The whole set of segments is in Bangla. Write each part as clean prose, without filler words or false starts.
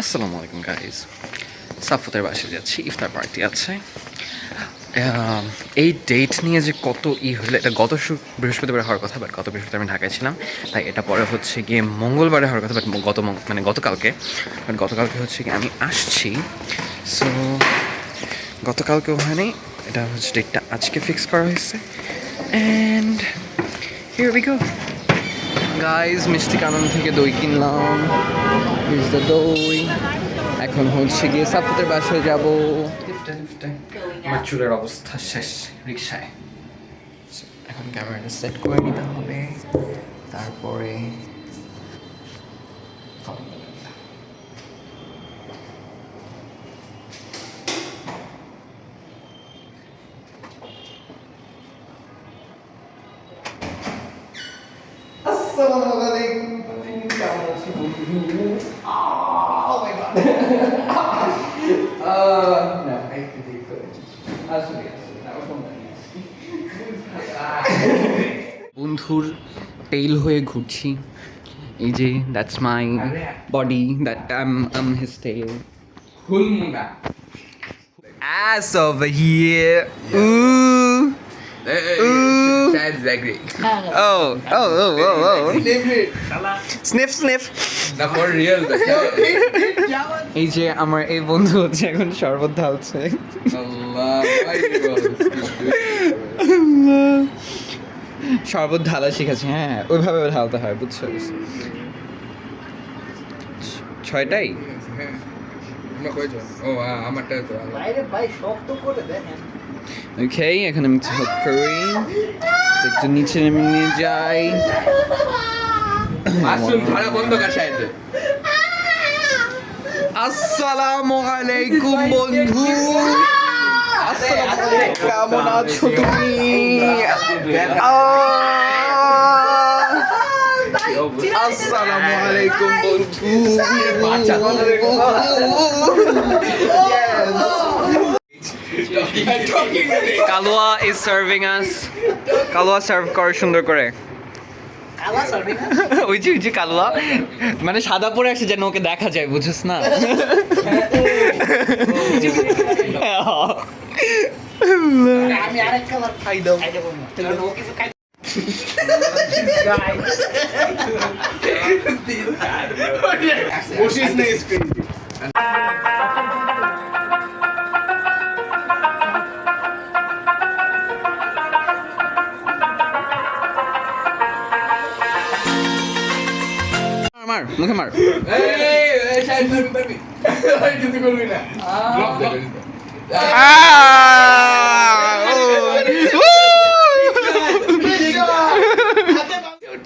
আসসালামু আলাইকুম গাইজ, সাফুতের বাসায় যাচ্ছি, ইফতার পার্টি আছে। এই ডেট নিয়ে যে কত হলো, এটা গত বৃহস্পতিবার হওয়ার কথা, বাট গত বৃহস্পতিবার আমি ঢাকায় ছিলাম, তাই এটা পরে হচ্ছে গিয়ে মঙ্গলবারে হওয়ার কথা, বাট গতকালকে হচ্ছে গিয়ে আমি আসছি। সো গতকালকেও হয়নি, এটা হচ্ছে ডেটটা আজকে ফিক্স করা হয়েছে। And here we go guys, মিষ্টি কানন থেকে দই কিনলাম, ইজ দ্য দই। এখন হচ্ছে গিয়ে সাফুতের বাসায় যাব। আমার চুলের অবস্থা শেষ রিক্সায়। এখন ক্যামেরাটা সেট করে নিতে হবে, তারপরে আসসালামু আলাইকুম। কেমন আছি বন্ধু? বন্ধুর টেইল হয়ে ঘুরছি, এই যে that's my body, that am his tail. হুলমুঙ্গা Ass over here. Ooh. That's exactly. Oh. Sniff. The for real. এই যে আমার এই বন্ধু হচ্ছে এখন শরবত ঢালছে। Allah, শরবত ঢালা শিখেছে, হ্যাঁ ওইভাবে ঢালতে হয়, বুঝছো? ছয়টাই আমরা কয়জন? ও আমারটা তো বাইরে ভাই শক্ত করে দেখেন। ওকে, এখন আমি হেল্প করি, একটু নিচে নেমে নিয়ে যাই। আসুন ভাড়া বন্ধ কর সাইডে। আসসালামু আলাইকুম বন্ধু। কেমন আছো তুমি? আসসালামু আলাইকুম বন্ধু। Kalua is serving us. Kalua serve করে সুন্দর করে। ওই যে কালুয়া মানে সাদা পরে আসে যেন ওকে দেখা যায়, বুঝছিস না? আমি আরেক কালার খাই দাও। ও কিছু খাই বসিস না স্ক্রিন। মার মুখে মার। এই সাইড পারবি ওই কিছু করবি না। ব্লক দে।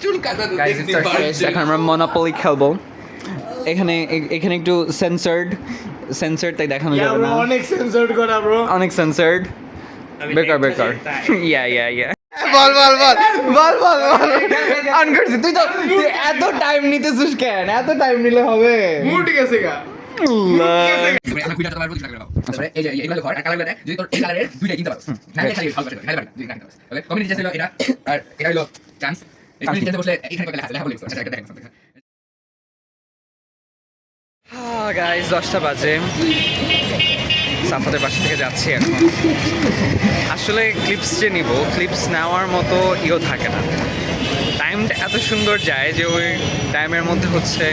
চুল কাটা তো দেখতে পারছিস। এখন আমরা মনোপলি খেলবো। এখানে একটু সেন্সার্ড তাই দেখানো যাবে না। অনেক সেন্সর করা ব্রো। অনেক সেন্সার্ড। বেকার ইয়া বল অন করছি। তুই এত টাইম নিতেছিস কেন? এত টাইম নিলে হবে? মুড গেছে গা। আমরা কুইটা তোমার প্রতিষ্ঠা করে দাও। তারপরে এই যে এইগুলো ঘর আর কালারগুলো দেখ, যদি তোর এই কালারের দুইটা কিনতে পারো। নাইলে খালি হাল করে নাইলে দুই কিনতে পারো। ওকে, কমিউনিটি ছিল এটা আর এটা হলো চান্স। এই কমিউনিটি বসলে এখানে কত লেখা বলে সেটা একটা দেখেন। হ্যাঁ গাইস, 10টা বাজে, সাফাতের বাসা থেকে যাচ্ছি এখন। আসলে ক্লিপস নেওয়ার মতো থাকে না। টাইমটা এত সুন্দর যায় যে ওই টাইমের মধ্যে হচ্ছে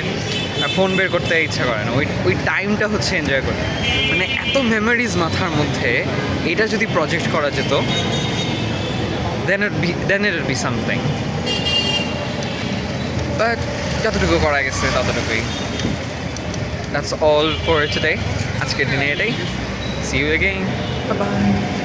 ফোন বের করতে ইচ্ছা করে না। ওই টাইমটা হচ্ছে এনজয় করতে, মানে এত মেমোরিজ মাথার মধ্যে। এটা যদি প্রজেক্ট করা যেত, দেন ইট বি সামথিং। বাট যতটুকু করা গেছে ততটুকুই। That's all for today. আজকের দিনে এটাই। See you again. Bye bye.